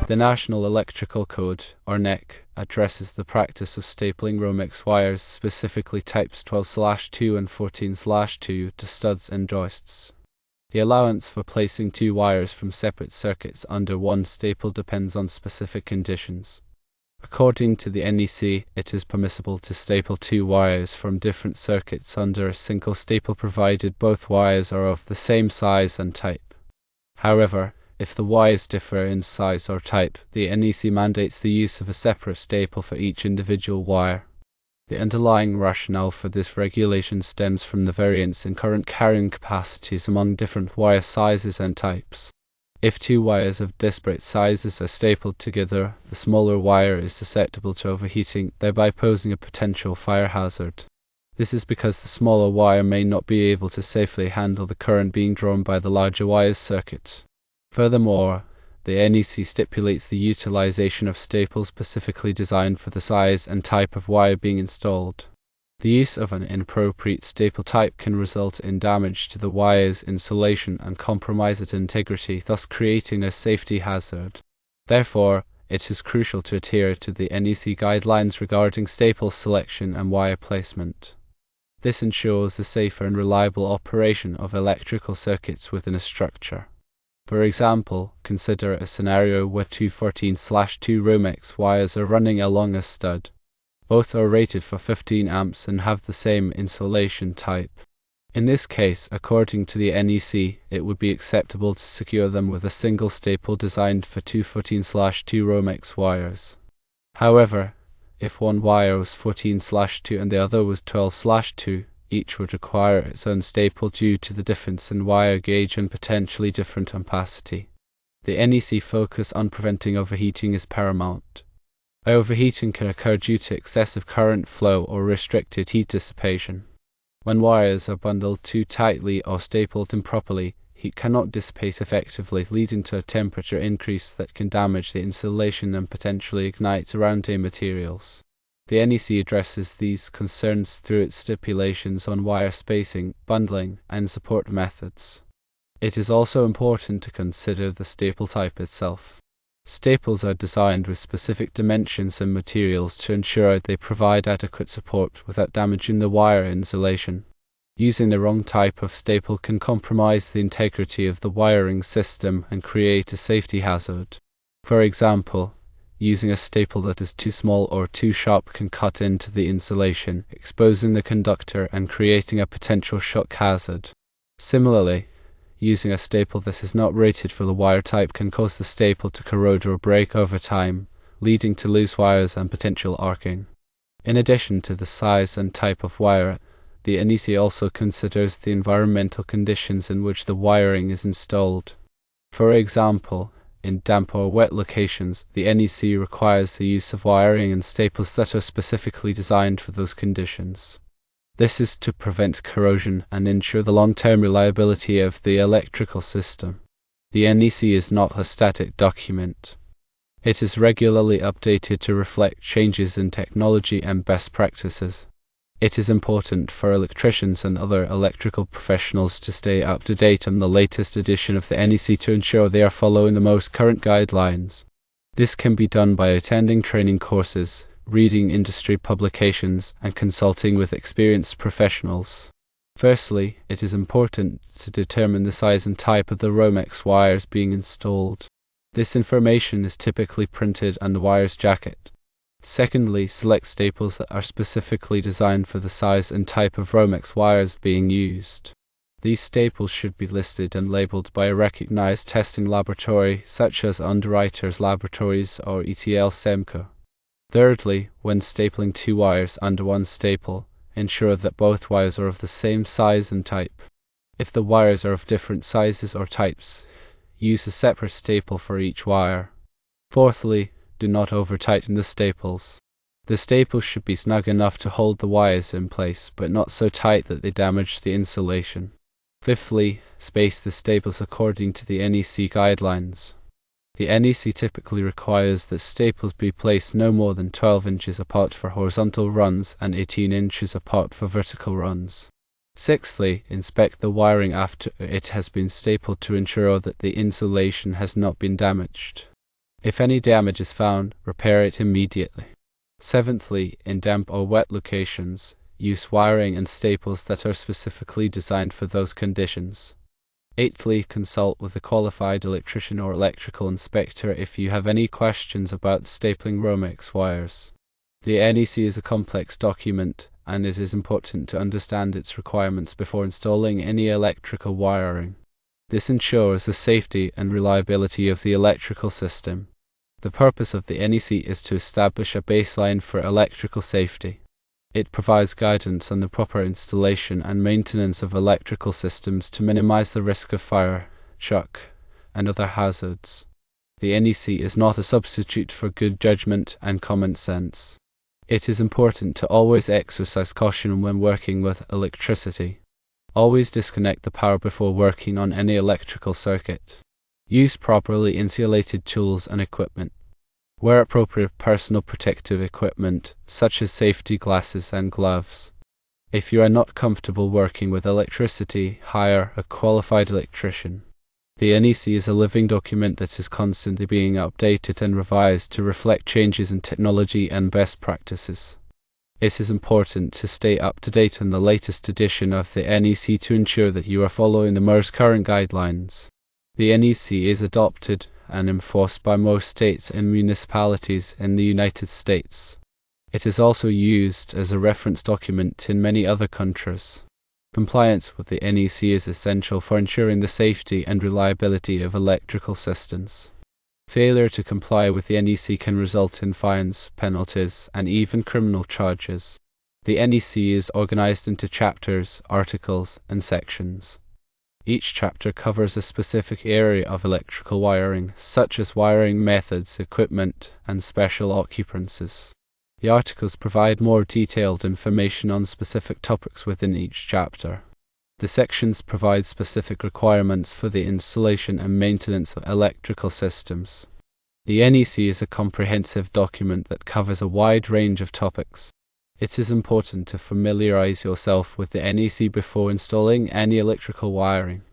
The National Electrical Code, or NEC, addresses the practice of stapling Romex wires, specifically types 12/2 and 14/2, to studs and joists. The allowance for placing two wires from separate circuits under one staple depends on specific conditions. According to the NEC, it is permissible to staple two wires from different circuits under a single staple provided both wires are of the same size and type. However, if the wires differ in size or type, the NEC mandates the use of a separate staple for each individual wire. The underlying rationale for this regulation stems from the variance in current carrying capacities among different wire sizes and types. If two wires of disparate sizes are stapled together, the smaller wire is susceptible to overheating, thereby posing a potential fire hazard. This is because the smaller wire may not be able to safely handle the current being drawn by the larger wire's circuit. Furthermore, the NEC stipulates the utilization of staples specifically designed for the size and type of wire being installed. The use of an inappropriate staple type can result in damage to the wire's insulation and compromise its integrity, thus creating a safety hazard. Therefore, it is crucial to adhere to the NEC guidelines regarding staple selection and wire placement. This ensures the safer and reliable operation of electrical circuits within a structure. For example, consider a scenario where two 14/2 Romex wires are running along a stud. Both are rated for 15 amps and have the same insulation type. In this case, according to the NEC, it would be acceptable to secure them with a single staple designed for two 14/2 Romex wires. However, if one wire was 14/2 and the other was 12/2, each would require its own staple due to the difference in wire gauge and potentially different ampacity. The NEC focus on preventing overheating is paramount. Overheating can occur due to excessive current flow or restricted heat dissipation. When wires are bundled too tightly or stapled improperly, heat cannot dissipate effectively, leading to a temperature increase that can damage the insulation and potentially ignite surrounding materials. The NEC addresses these concerns through its stipulations on wire spacing, bundling, and support methods. It is also important to consider the staple type itself. Staples are designed with specific dimensions and materials to ensure they provide adequate support without damaging the wire insulation. Using the wrong type of staple can compromise the integrity of the wiring system and create a safety hazard. For example, using a staple that is too small or too sharp can cut into the insulation, exposing the conductor and creating a potential shock hazard. Similarly, using a staple that is not rated for the wire type can cause the staple to corrode or break over time, leading to loose wires and potential arcing. In addition to the size and type of wire, the NEC also considers the environmental conditions in which the wiring is installed. For example, in damp or wet locations, the NEC requires the use of wiring and staples that are specifically designed for those conditions. This is to prevent corrosion and ensure the long-term reliability of the electrical system. The NEC is not a static document. It is regularly updated to reflect changes in technology and best practices. It is important for electricians and other electrical professionals to stay up to date on the latest edition of the NEC to ensure they are following the most current guidelines. This can be done by attending training courses, reading industry publications, and consulting with experienced professionals. Firstly, it is important to determine the size and type of the Romex wires being installed. This information is typically printed on the wire's jacket. Secondly, select staples that are specifically designed for the size and type of Romex wires being used. These staples should be listed and labeled by a recognized testing laboratory such as Underwriters Laboratories or ETL Semco. Thirdly, when stapling two wires under one staple, ensure that both wires are of the same size and type. If the wires are of different sizes or types, use a separate staple for each wire. Fourthly, do not over-tighten the staples. The staples should be snug enough to hold the wires in place, but not so tight that they damage the insulation. Fifthly, space the staples according to the NEC guidelines. The NEC typically requires that staples be placed no more than 12 inches apart for horizontal runs and 18 inches apart for vertical runs. Sixthly, inspect the wiring after it has been stapled to ensure that the insulation has not been damaged. If any damage is found, repair it immediately. Seventhly, in damp or wet locations, use wiring and staples that are specifically designed for those conditions. Eighthly, consult with a qualified electrician or electrical inspector if you have any questions about stapling Romex wires. The NEC is a complex document, and it is important to understand its requirements before installing any electrical wiring. This ensures the safety and reliability of the electrical system. The purpose of the NEC is to establish a baseline for electrical safety. It provides guidance on the proper installation and maintenance of electrical systems to minimize the risk of fire, shock, and other hazards. The NEC is not a substitute for good judgment and common sense. It is important to always exercise caution when working with electricity. Always disconnect the power before working on any electrical circuit. Use properly insulated tools and equipment. Wear appropriate personal protective equipment, such as safety glasses and gloves. If you are not comfortable working with electricity, hire a qualified electrician. The NEC is a living document that is constantly being updated and revised to reflect changes in technology and best practices. It is important to stay up to date on the latest edition of the NEC to ensure that you are following the most current guidelines. The NEC is adopted and enforced by most states and municipalities in the United States. It is also used as a reference document in many other countries. Compliance with the NEC is essential for ensuring the safety and reliability of electrical systems. Failure to comply with the NEC can result in fines, penalties, and even criminal charges. The NEC is organized into chapters, articles, and sections. Each chapter covers a specific area of electrical wiring, such as wiring methods, equipment, and special occupancies. The articles provide more detailed information on specific topics within each chapter. The sections provide specific requirements for the installation and maintenance of electrical systems. The NEC is a comprehensive document that covers a wide range of topics. It is important to familiarize yourself with the NEC before installing any electrical wiring.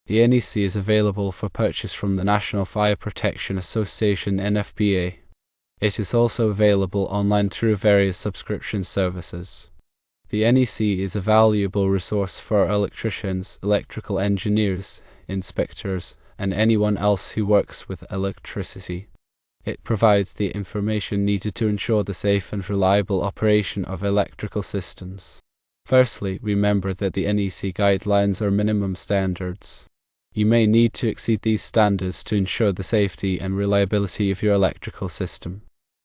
The NEC is available for purchase from the National Fire Protection Association (NFPA). It is also available online through various subscription services. The NEC is a valuable resource for electricians, electrical engineers, inspectors, and anyone else who works with electricity. It provides the information needed to ensure the safe and reliable operation of electrical systems. Firstly, remember that the NEC guidelines are minimum standards. You may need to exceed these standards to ensure the safety and reliability of your electrical system.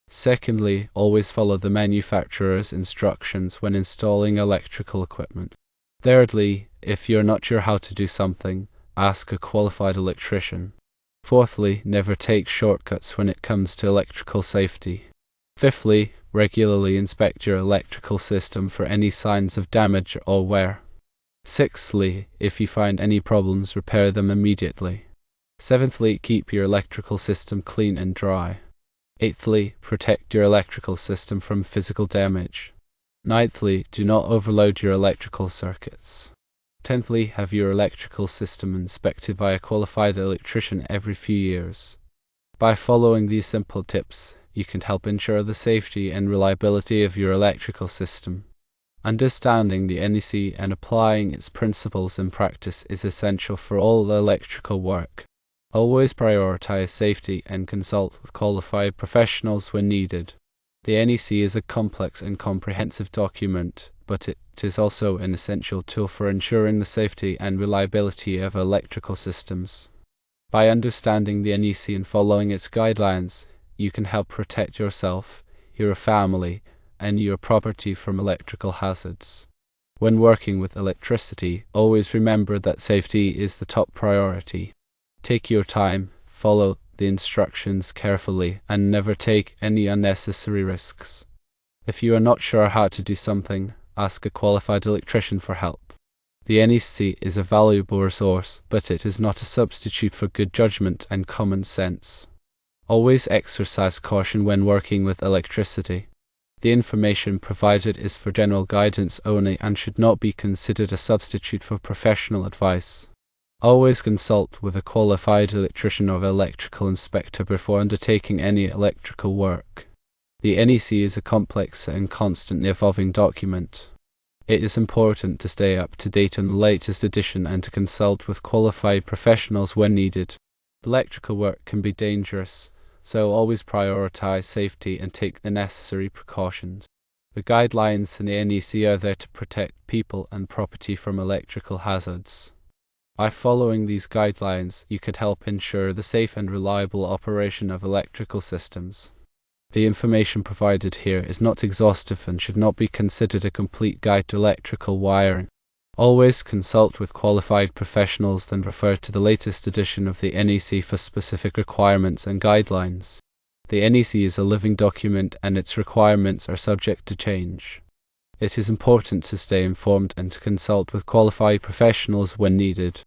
Secondly, always follow the manufacturer's instructions when installing electrical equipment. Thirdly, if you're not sure how to do something, ask a qualified electrician. Fourthly, never take shortcuts when it comes to electrical safety. Fifthly, regularly inspect your electrical system for any signs of damage or wear. Sixthly, if you find any problems, repair them immediately. Seventhly, keep your electrical system clean and dry. Eighthly, protect your electrical system from physical damage. Ninthly, do not overload your electrical circuits. Tenthly, have your electrical system inspected by a qualified electrician every few years. By following these simple tips, you can help ensure the safety and reliability of your electrical system. Understanding the NEC and applying its principles in practice is essential for all electrical work. Always prioritize safety and consult with qualified professionals when needed. The NEC is a complex and comprehensive document, but it is also an essential tool for ensuring the safety and reliability of electrical systems. By understanding the NEC and following its guidelines, you can help protect yourself, your family, and your property from electrical hazards. When working with electricity, always remember that safety is the top priority. Take your time, follow the instructions carefully, and never take any unnecessary risks. If you are not sure how to do something, ask a qualified electrician for help. The NEC is a valuable resource, but it is not a substitute for good judgment and common sense. Always exercise caution when working with electricity. The information provided is for general guidance only and should not be considered a substitute for professional advice. Always consult with a qualified electrician or electrical inspector before undertaking any electrical work. The NEC is a complex and constantly evolving document. It is important to stay up to date on the latest edition and to consult with qualified professionals when needed. Electrical work can be dangerous, so always prioritize safety and take the necessary precautions. The guidelines in the NEC are there to protect people and property from electrical hazards. By following these guidelines, you could help ensure the safe and reliable operation of electrical systems. The information provided here is not exhaustive and should not be considered a complete guide to electrical wiring. Always consult with qualified professionals and refer to the latest edition of the NEC for specific requirements and guidelines. The NEC is a living document and its requirements are subject to change. It is important to stay informed and to consult with qualified professionals when needed.